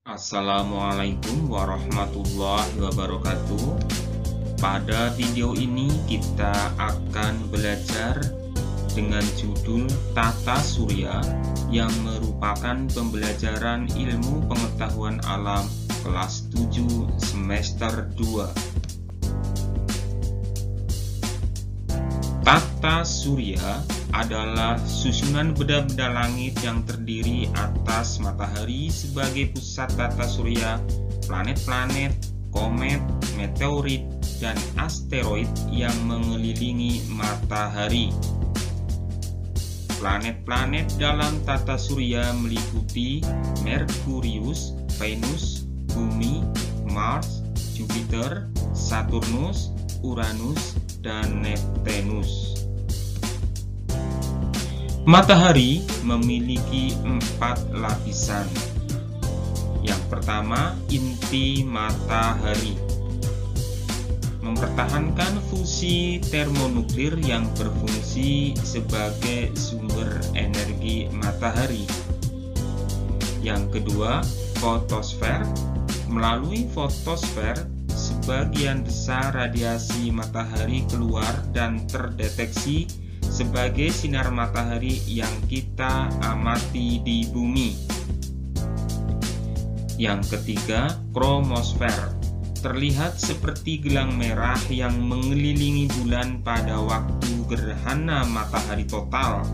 Assalamualaikum warahmatullahi wabarakatuh. Pada video ini kita akan belajar dengan judul Tata Surya yang merupakan pembelajaran ilmu pengetahuan alam kelas 7 semester 2. Tata surya adalah susunan benda-benda langit yang terdiri atas matahari sebagai pusat tata surya, planet-planet, komet, meteorit, dan asteroid yang mengelilingi matahari. Planet-planet dalam tata surya meliputi Merkurius, Venus, Bumi, Mars, Jupiter, Saturnus, Uranus, dan Neptunus. Matahari memiliki 4 lapisan. Yang pertama, inti matahari mempertahankan fusi termonuklir yang berfungsi sebagai sumber energi matahari. Yang kedua, fotosfer. Melalui fotosfer, sebagian besar radiasi matahari keluar dan terdeteksi sebagai sinar matahari yang kita amati di bumi. Yang ketiga, kromosfer. Terlihat seperti gelang merah yang mengelilingi bulan pada waktu gerhana matahari total.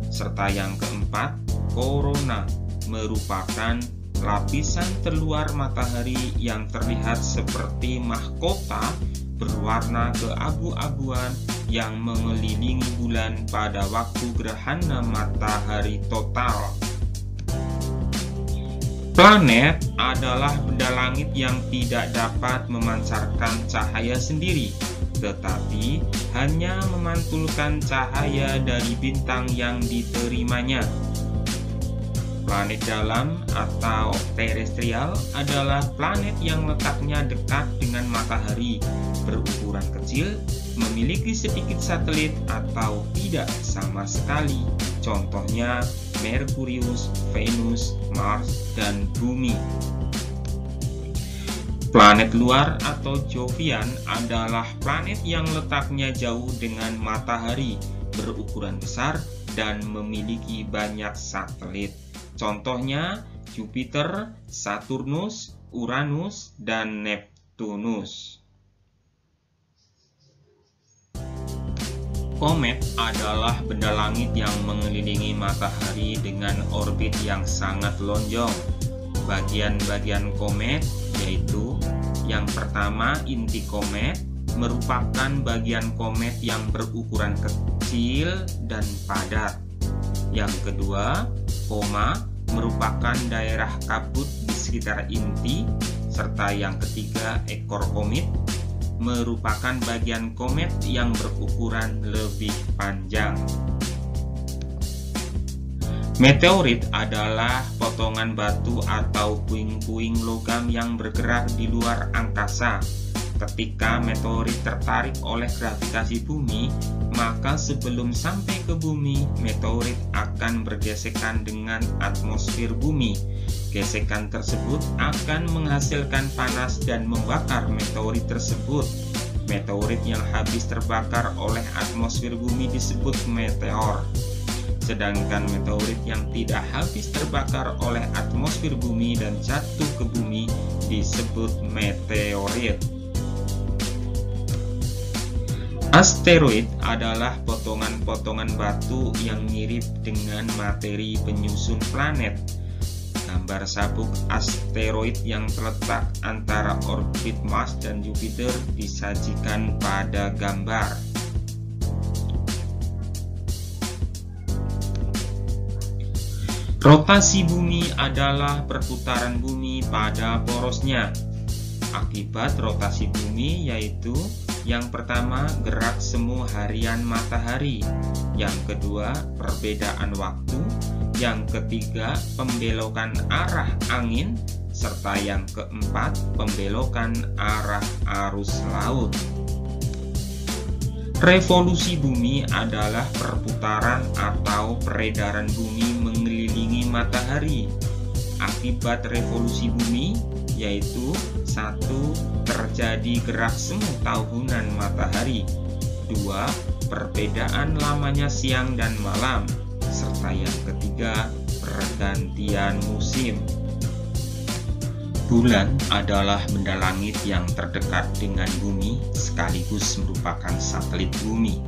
Serta yang keempat, korona, merupakan lapisan terluar matahari yang terlihat seperti mahkota berwarna keabu-abuan yang mengelilingi bulan pada waktu gerhana matahari total. Planet adalah benda langit yang tidak dapat memancarkan cahaya sendiri, tetapi hanya memantulkan cahaya dari bintang yang diterimanya. Planet dalam atau terestrial adalah planet yang letaknya dekat dengan matahari, berukuran kecil, memiliki sedikit satelit atau tidak sama sekali. Contohnya Merkurius, Venus, Mars, dan Bumi. Planet luar atau Jovian adalah planet yang letaknya jauh dengan matahari, berukuran besar, dan memiliki banyak satelit. Contohnya Jupiter, Saturnus, Uranus, dan Neptunus. Komet adalah benda langit yang mengelilingi matahari dengan orbit yang sangat lonjong. Bagian-bagian komet yaitu yang pertama, inti komet merupakan bagian komet yang berukuran kecil dan padat. Yang kedua, koma merupakan daerah kabut di sekitar inti, serta yang ketiga, ekor komet merupakan bagian komet yang berukuran lebih panjang. Meteorit adalah potongan batu atau puing-puing logam yang bergerak di luar angkasa. Ketika meteorit tertarik oleh gravitasi bumi, maka sebelum sampai ke bumi, meteorit akan bergesekan dengan atmosfer bumi. Gesekan tersebut akan menghasilkan panas dan membakar meteorit tersebut. Meteorit yang habis terbakar oleh atmosfer bumi disebut meteor. Sedangkan meteorit yang tidak habis terbakar oleh atmosfer bumi dan jatuh ke bumi disebut meteorit. Asteroid adalah potongan-potongan batu yang mirip dengan materi penyusun planet. Gambar sabuk asteroid yang terletak antara orbit Mars dan Jupiter disajikan pada gambar. Rotasi bumi adalah perputaran bumi pada porosnya. Akibat rotasi bumi yaitu yang pertama, gerak semu harian matahari. Yang kedua, perbedaan waktu. Yang ketiga, pembelokan arah angin. Serta yang keempat, pembelokan arah arus laut. Revolusi bumi adalah perputaran atau peredaran bumi mengelilingi matahari. akibat revolusi bumi, yaitu 1. Terjadi gerak semu tahunan matahari, 2. Perbedaan lamanya siang dan malam, serta yang ketiga, pergantian musim. Bulan adalah benda langit yang terdekat dengan bumi sekaligus merupakan satelit bumi.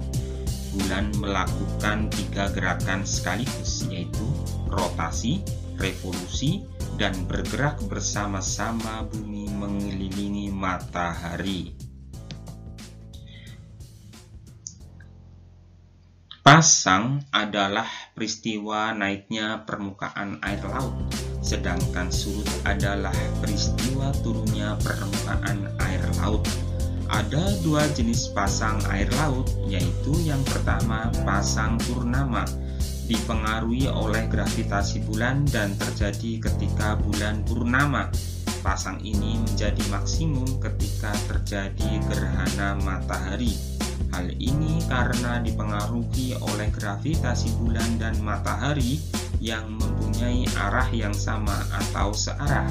Bulan melakukan 3 gerakan sekaligus, yaitu rotasi, revolusi, dan bergerak bersama-sama bumi mengelilingi matahari. Pasang adalah peristiwa naiknya permukaan air laut, sedangkan surut adalah peristiwa turunnya permukaan air laut. Ada 2 jenis pasang air laut, yaitu yang pertama pasang purnama, dipengaruhi oleh gravitasi bulan dan terjadi ketika bulan purnama. Pasang ini menjadi maksimum ketika terjadi gerhana matahari. Hal ini karena dipengaruhi oleh gravitasi bulan dan matahari yang mempunyai arah yang sama atau searah.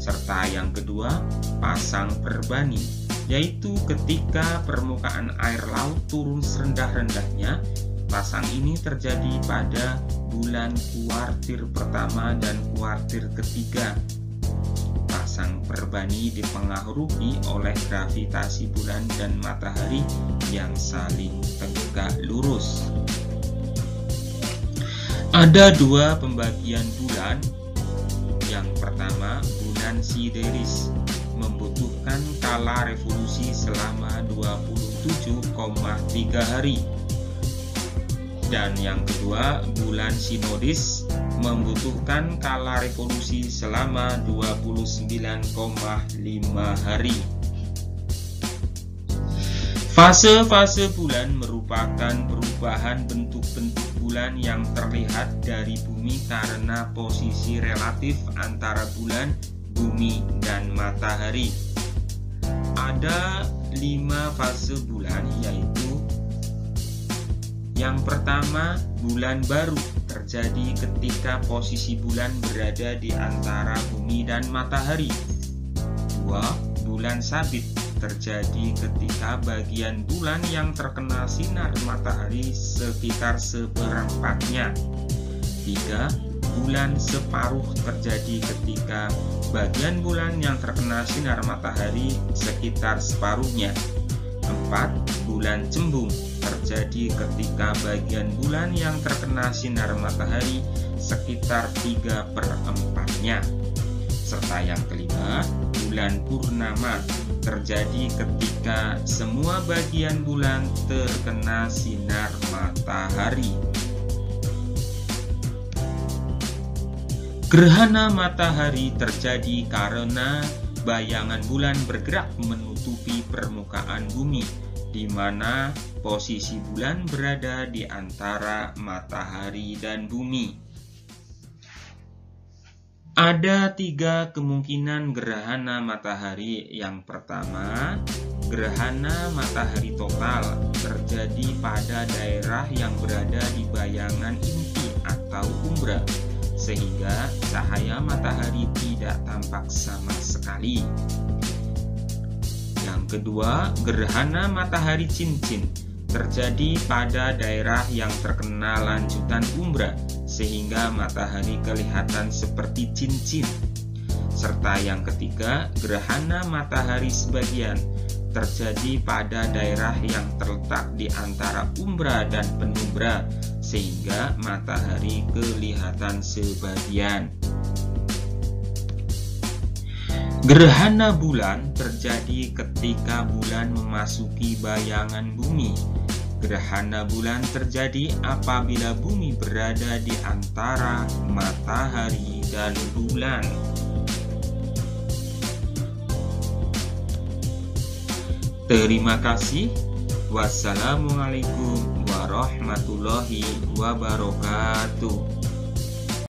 Serta yang kedua, pasang perbani, yaitu ketika permukaan air laut turun serendah-rendahnya. Pasang ini terjadi pada bulan kuartir pertama dan kuartir ketiga. Pasang perbani dipengaruhi oleh gravitasi bulan dan matahari yang saling tegak lurus. Ada 2 pembagian bulan. Yang pertama, bulan sideris membutuhkan kala revolusi selama 27,3 hari. Dan yang kedua, bulan sinodis membutuhkan kala revolusi selama 29,5 hari. Fase-fase bulan merupakan perubahan bentuk-bentuk bulan yang terlihat dari bumi karena posisi relatif antara bulan, bumi, dan matahari. Ada 5 fase bulan, yaitu yang pertama, bulan baru terjadi ketika posisi bulan berada di antara bumi dan matahari. 2. Bulan sabit terjadi ketika bagian bulan yang terkena sinar matahari sekitar seperempatnya. 3. Bulan separuh terjadi ketika bagian bulan yang terkena sinar matahari sekitar separuhnya. 4. Bulan cembung terjadi ketika bagian bulan yang terkena sinar matahari sekitar 3/4-nya. Serta yang kelima, bulan purnama terjadi ketika semua bagian bulan terkena sinar matahari. Gerhana matahari terjadi karena bayangan bulan bergerak menutupi permukaan bumi, di mana posisi bulan berada di antara matahari dan bumi. Ada 3 kemungkinan gerhana matahari. Yang pertama, gerhana matahari total terjadi pada daerah yang berada di bayangan inti atau umbra, sehingga cahaya matahari tidak tampak sama sekali. Yang kedua, gerhana matahari cincin terjadi pada daerah yang terkena lanjutan umbra, sehingga matahari kelihatan seperti cincin. Serta yang ketiga, gerhana matahari sebagian terjadi pada daerah yang terletak di antara umbra dan penumbra, sehingga matahari kelihatan sebagian. Gerhana bulan terjadi ketika bulan memasuki bayangan bumi. Gerhana bulan terjadi apabila bumi berada di antara matahari dan bulan. Terima kasih. Wassalamualaikum warahmatullahi wabarakatuh.